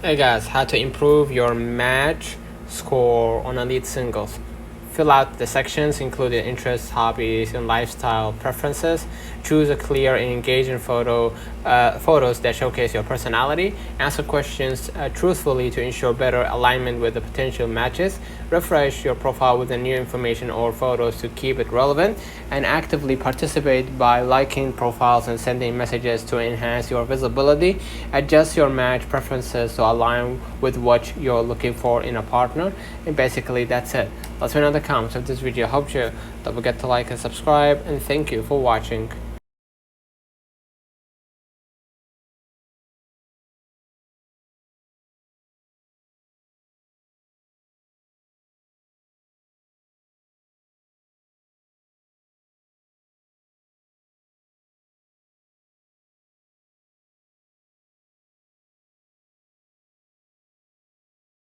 Hey guys, how to improve your match score on Elite Singles. Fill out the sections including interests, hobbies, and lifestyle preferences. Choose a clear and engaging photos that showcase your personality. Answer questions truthfully to ensure better alignment with the potential matches. Refresh your profile with the new information or photos to keep it relevant. And actively participate by liking profiles and sending messages to enhance your visibility. Adjust your match preferences to align with what you're looking for in a partner. And basically, that's it. Let's know in the comments of this video. Hope you don't forget to like and subscribe, and thank you for watching.